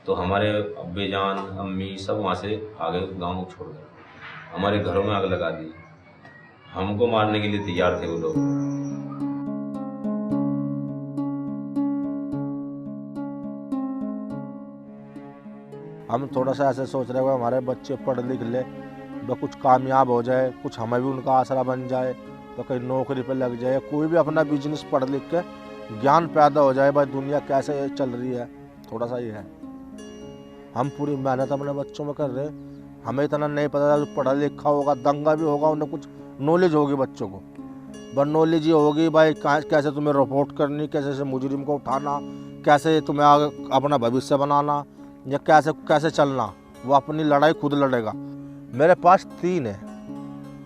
तो हमारे अब्बे जान अम्मी सब वहाँ से आ गए, गाँव छोड़ गए, हमारे घरों में आग लगा दी, हमको मारने के लिए तैयार थे वो लोग। हम थोड़ा सा ऐसे सोच रहे हैं हमारे बच्चे पढ़ लिख ले, वह कुछ कामयाब हो जाए, कुछ हमें भी उनका आसरा बन जाए, तो कहीं नौकरी पे लग जाए, कोई भी अपना बिजनेस पढ़ लिख के ज्ञान पैदा हो जाए, भाई दुनिया कैसे चल रही है, थोड़ा सा ये है। हम पूरी मेहनत अपने बच्चों में कर रहे हैं, हमें इतना नहीं पता, जो पढ़ा लिखा होगा, दंगा भी होगा, उन्हें कुछ नॉलेज होगी बच्चों को, बस नॉलेज ये होगी भाई कैसे तुम्हें रिपोर्ट करनी, कैसे से मुजरिम को उठाना, कैसे तुम्हें आगे अपना भविष्य बनाना या कैसे कैसे चलना, वो अपनी लड़ाई खुद लड़ेगा। मेरे पास 3 है,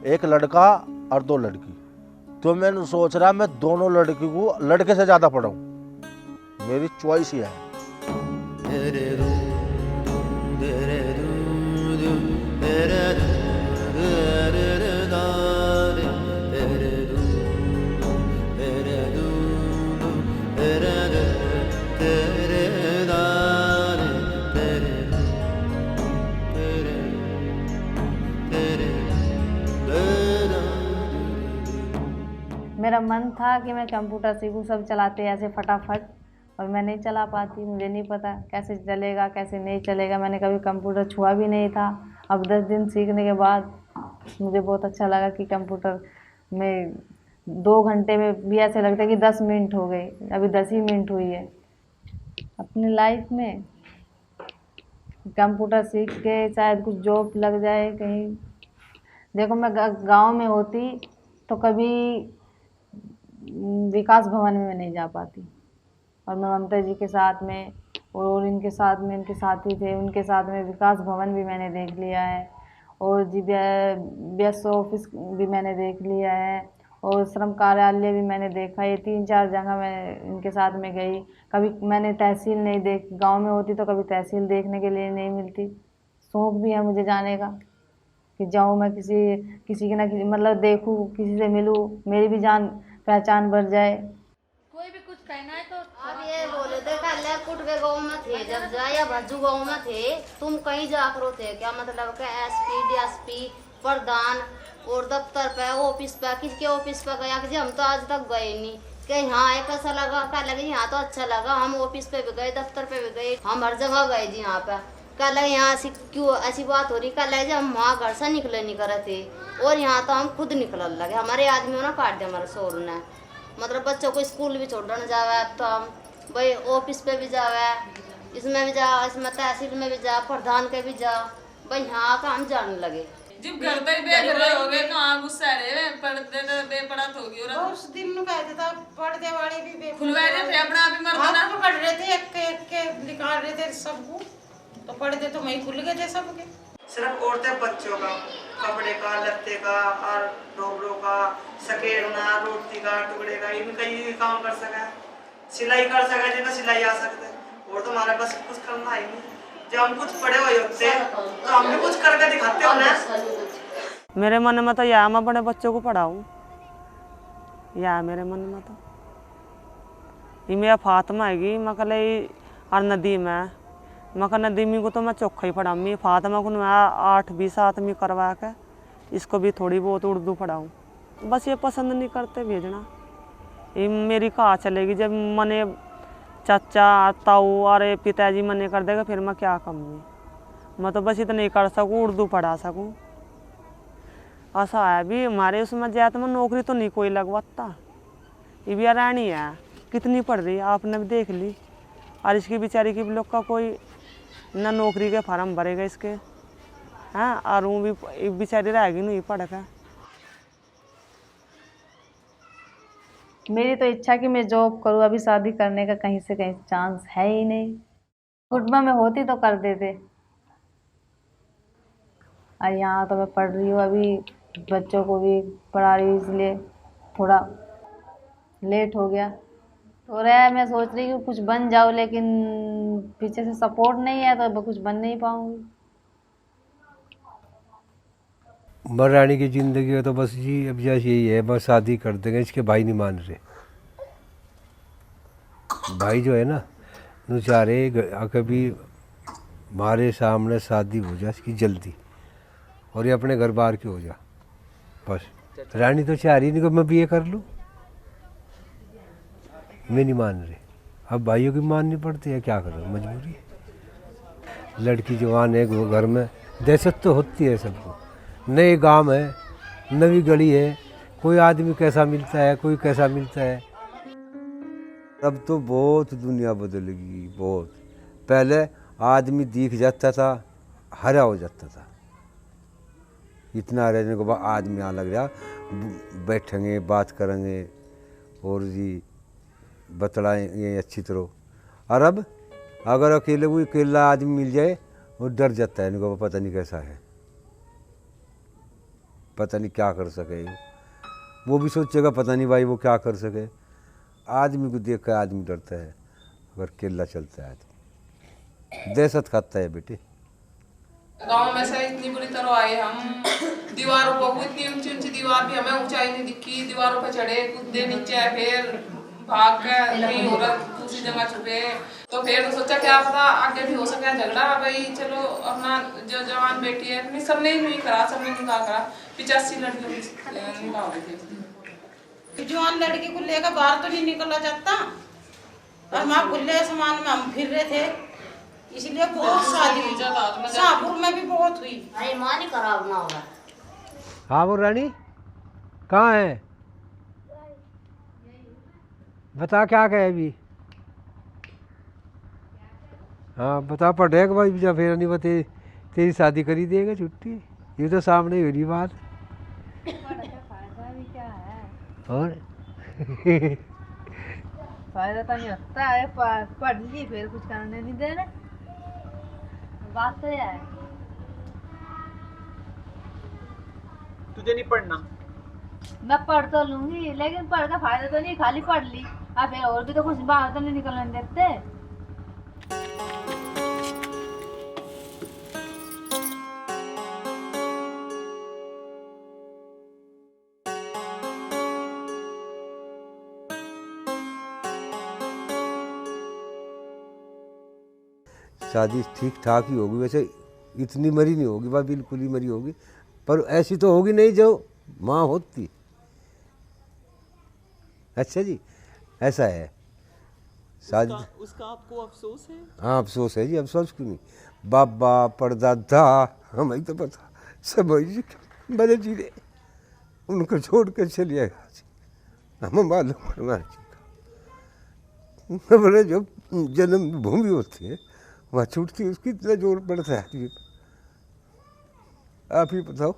एक लड़का और 2 लड़की। तो मैंने सोच रहा मैं दोनों लड़की को लड़के से ज़्यादा पढ़ाऊँ, मेरी चॉइस ही है। मेरा मन था कि मैं कंप्यूटर सीखूं, सब चलाते ऐसे फटाफट, और मैं नहीं चला पाती। मुझे नहीं पता कैसे चलेगा कैसे नहीं चलेगा, मैंने कभी कंप्यूटर छुआ भी नहीं था। अब 10 दिन सीखने के बाद मुझे बहुत अच्छा लगा कि कंप्यूटर में 2 घंटे में भी ऐसे लगता है कि 10 मिनट हो गए, अभी 10 ही मिनट हुई है। अपनी लाइफ में कंप्यूटर सीख के शायद कुछ जॉब लग जाए कहीं। देखो मैं गांव में होती तो कभी विकास भवन में मैं नहीं जा पाती, और मैं ममता जी के साथ में और इनके साथ में, इनके साथी थे उनके साथ में विकास भवन भी मैंने देख लिया है, और BS ऑफिस भी मैंने देख लिया है, और श्रम कार्यालय भी मैंने देखा। ये 3-4 जगह मैं इनके साथ में गई। कभी मैंने तहसील नहीं देख, गांव में होती तो कभी तहसील देखने के लिए नहीं मिलती। शौक़ भी है मुझे जाने का कि जाऊँ मैं किसी के ना किसी मतलब देखूँ, किसी से मिलूँ, मेरी भी जान पहचान बढ़ जाए। कोई भी कुछ कहना है तो अब ये बोले थे कल कुट के गाँव में थे जब जा या भज्जू गाँव में थे, तुम कहीं जा करो थे क्या मतलब के SP DSP प्रधान और दफ्तर पे ऑफिस पे किसके ऑफिस पे गया कि हम तो आज तक गए नहीं कि हाँ एक ऐसा लगा क्या लगे यहाँ तो अच्छा लगा। हम ऑफिस पे भी गए, दफ्तर पे भी गए, हम हर जगह गए जी। यहाँ पे क्या लगे यहाँ ऐसी क्यों ऐसी बात हो रही, क्या लगे हम वहाँ घर से निकले नहीं करे थे और यहाँ तो हम खुद निकल लगे। हमारे आदमियों ने काट दिया हमारे शोर ने, मतलब बच्चों को स्कूल भी छोड़ने जावे, अब तो हम भाई ऑफिस पे भी जावे, इसमें भी जा, इसमें तहसील में भी जा, प्रधान के भी जा, भाई यहाँ का हम जाने लगे। जब घर तक देख रहे होगे कहाँ गुस्सा रहे पढ़ते तो बेपड़त होगी और उस दिन नु कहते था पढ़ने वाले भी खुलवाए थे अपना आप ही मरना पढ़ रहे थे, एक के निकाल रहे थे सबको, तो पढ़ते तो वही खुल गए थे सबके। सिर्फ औरतें बच्चों का कपड़े का, लत्ते का और डोबरों का, सकेड़ना, रोटी का, टुकड़े का, इनका ये काम कर सका, सिलाई कर सका जिन्हें सिलाई आ सकते, और तो हमारे पास कुछ करना है नहीं। जब हम कुछ पढ़े हुए होते तो हम भी कुछ करके दिखाते हो ना। मेरे मन में तो या मैं बड़े बच्चों को पढ़ाऊँ, या मेरे मन में तो ये मेरा फातिमा हैगी मकले और नदी में मका नदी में को तो मैं चौखा ही पढ़ाऊँ। मैं फातिमा को मैं 8-20 आदमी करवा के इसको भी थोड़ी बहुत उर्दू पढ़ाऊँ। बस ये पसंद नहीं करते भेजना, ये मेरी कहाँ चलेगी। जब मने चाचा ताऊ और पिताजी मने कर देगा फिर मैं क्या करूँगी। मैं तो बस इतना ही कर सकूँ, उर्दू पढ़ा सकूँ। ऐसा है भी हमारे उसमें जात में नौकरी तो नहीं कोई लगवाता। ये भी रानी है, कितनी पढ़ रही है आपने भी देख ली, और इसकी बेचारी की लोग का कोई ना नौकरी के फार्म भरेगा इसके, हाँ, और वो भी बेचारी रहेगी नहीं पढ़ कर। मेरी तो इच्छा कि मैं जॉब करूँ, अभी शादी करने का कहीं से कहीं चांस है ही नहीं। कुटुंब में होती तो कर देते, और यहाँ तो मैं पढ़ रही हूँ, अभी बच्चों को भी पढ़ा रही हूँ, इसलिए थोड़ा लेट हो गया। तो मैं सोच रही हूँ कुछ बन जाओ, लेकिन पीछे से सपोर्ट नहीं है तो कुछ बन नहीं पाऊँगी। महारानी की ज़िंदगी है तो बस जी अब जैसे यही है, बस शादी कर देंगे। इसके भाई नहीं मान रहे, भाई जो है ना वो चाह रहे कभी हमारे सामने शादी हो जाए इसकी जल्दी, और ये अपने घर बाहर की हो जा बस। रानी तो चाह रही नहीं कि मैं BA कर लूँ, मैं नहीं मान रहे। अब भाइयों की माननी पड़ती है, क्या करो, मजबूरी है। लड़की जवान है घर में, दहशत तो होती है सबको। नए गांव है, नवी गली है, कोई आदमी कैसा मिलता है, कोई कैसा मिलता है। अब तो बहुत दुनिया बदल गई, बहुत। पहले आदमी दिख जाता था, हरा हो जाता था, इतना रहने के बाद आदमी आ लग रहा, बैठेंगे बात करेंगे और जी बतलाएंगे अच्छी तरह। और अब अगर अकेले कोई अकेला आदमी मिल जाए वो डर जाता है, इनको पता नहीं कैसा है, पता नहीं क्या कर सके। वो भी सोचेगा पता नहीं भाई वो क्या कर सके। आदमी को देख कर आदमी डरता है अगर अकेला चलता है तो दहशत खाता है बेटे। गांव में से इतनी बुरी तरह आए हम, दीवारों पर इतनी ऊंची ऊंची दीवार भी हमें ऊंचाई नहीं दिखी, दीवारों पर चढ़े कूदे नीचे, फिर भाग कर नहीं हो रहा दूसरी जगह छुपे। तो फिर तो सोचा क्या पता आगे भी हो सके झगड़ा, भाई चलो अपना जो जवान बेटी है अपनी सबने ही नहीं करा, सबने निकाह करा। 85 लड़कियों की निकाह हुए थे। जवान लड़की को लेकर बाहर तो नहीं निकला जाता, और वहाँ खुले सामान में हम फिर रहे थे, इसलिए बहुत शादी हुई। शाहपुर में भी बहुत हुई। अरे माँ नहीं खराब ना होगा। हाँ वो रानी कहाँ है, बता क्या कहे अभी। हाँ बता पटेगा भाई, जब फिर नहीं बते तेरी शादी करी देगा छुट्टी, ये तो सामने हो रही बात। और फायदा तो नहीं होता है, पढ़ ली फिर कुछ करने नहीं देने, बात तो है। तुझे नहीं पढ़ना? मैं पढ़ तो लूंगी लेकिन पढ़ का फायदा तो नहीं, खाली पढ़ ली और फिर और भी तो कुछ बाहर तो नहीं निकलने देते। शादी ठीक ठाक ही होगी, वैसे इतनी मरी नहीं होगी, वह बिल्कुल ही मरी होगी, पर ऐसी तो होगी नहीं जो माँ होती। अच्छा जी ऐसा है शादी। उसका आपको अफसोस है? हाँ अफसोस है जी, अफसोस क्यों नहीं। बाबा परदादा हमें तो पता सब बड़े जीरे उनको छोड़ कर चलिए, हमें मालूम करना चाहिए। जो जन्म भूमि होती है वहाँ छूटती है, उसकी इतना जोर पड़ता है आदमी पर। आप ही बताओ,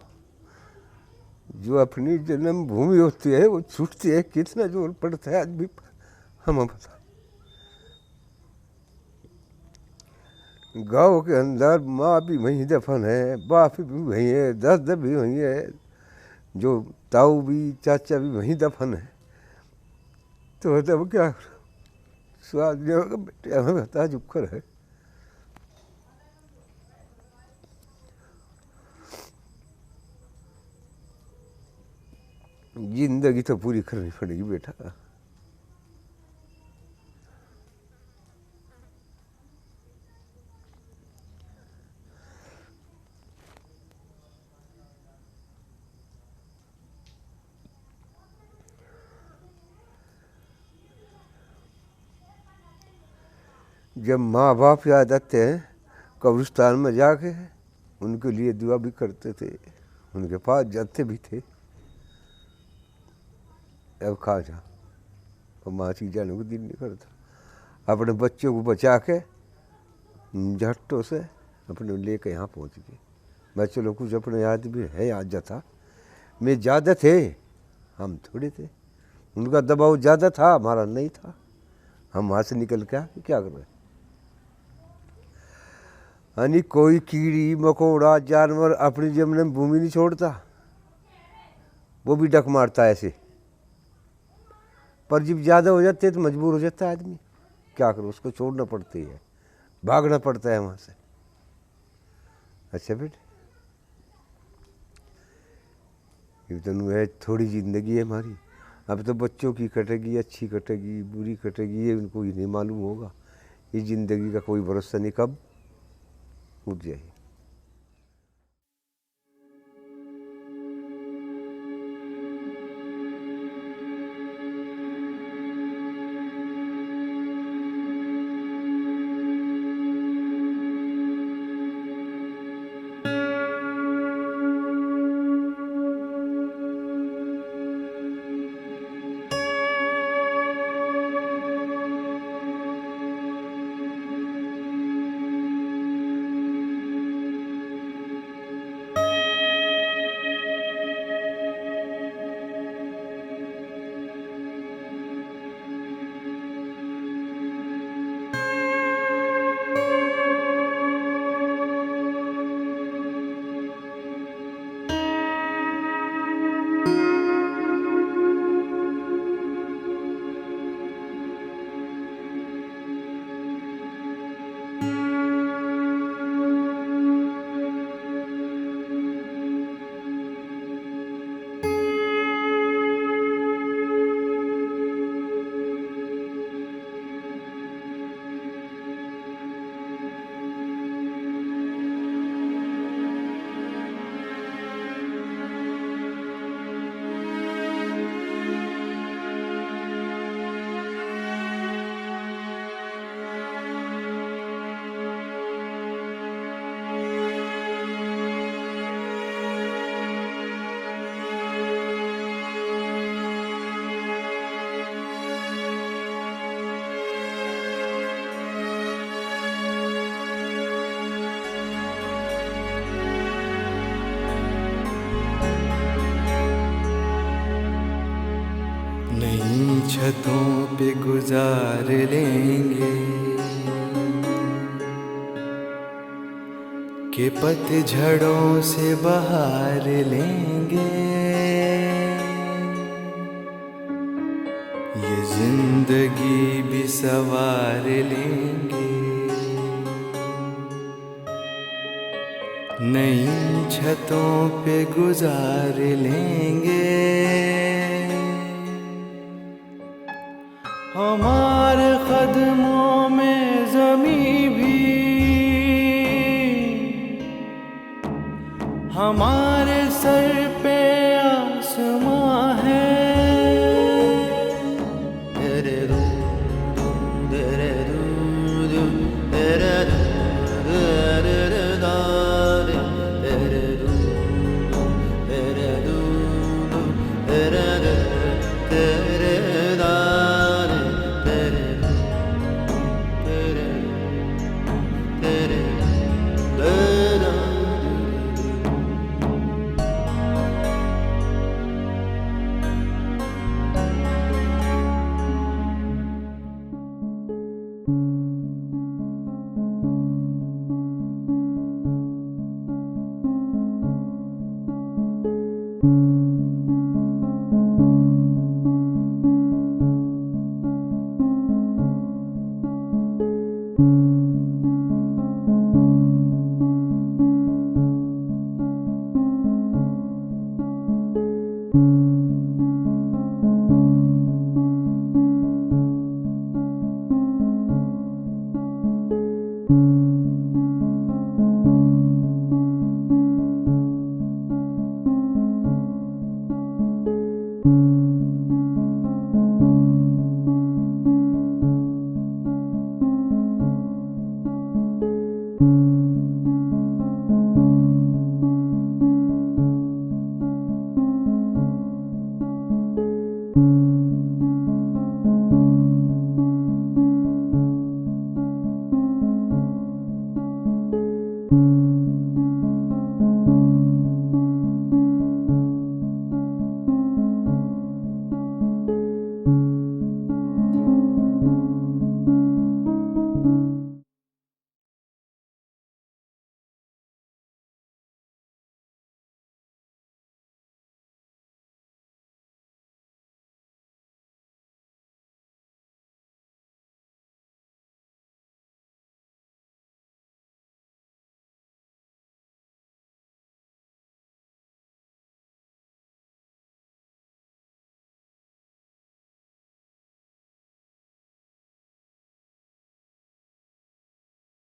जो अपनी जन्म भूमि होती है वो छूटती है, कितना जोर पड़ता है आदमी पर, हमें बताओ। गाँव के अंदर माँ भी वहीं दफन है, बाप भी वहीं है, दादा भी वहीं है, जो ताऊ भी चाचा भी वहीं दफन है, तो तब क्या स्वाद नहीं होगा बेटे, हमें बता जुक्कर है। जिंदगी तो पूरी करनी पड़ेगी बेटा। जब माँ बाप याद आते हैं कब्रिस्तान में जाके उनके लिए दुआ भी करते थे, उनके पास जाते भी थे। अब खा जा और माँ की जाने को दिल नहीं करता। अपने बच्चों को बचा के झट्टों से अपने लेके यहाँ पहुँच गए। बच्चे लोग कुछ अपने याद भी है, याद जाता में ज़्यादा थे, हम थोड़े थे, उनका दबाव ज़्यादा था, हमारा नहीं था। हम वहाँ से निकल के क्या कर रहे, यानी कोई कीड़ी मकोड़ा जानवर अपनी जमीन भूमि नहीं छोड़ता, वो भी डक मारता है ऐसे। पर जब ज़्यादा हो जाते तो मजबूर हो जाता है आदमी, क्या करो, उसको छोड़ना पड़ती है, भागना पड़ता है वहाँ से। अच्छा बेटे ये तो है, थोड़ी ज़िंदगी है हमारी, अब तो बच्चों की कटेगी, अच्छी कटेगी बुरी कटेगी ये उनको ही नहीं मालूम होगा। ये ज़िंदगी का कोई भरोसा नहीं कब उठ जाए। नई छतों पे गुजार लेंगे कि पतझड़ों से बहार लेंगे। ये जिंदगी भी सवार लेंगे, नई छतों पे गुजार लेंगे। हमारे कदमों में ज़मीं भी हमारे सर पे आसमां है। you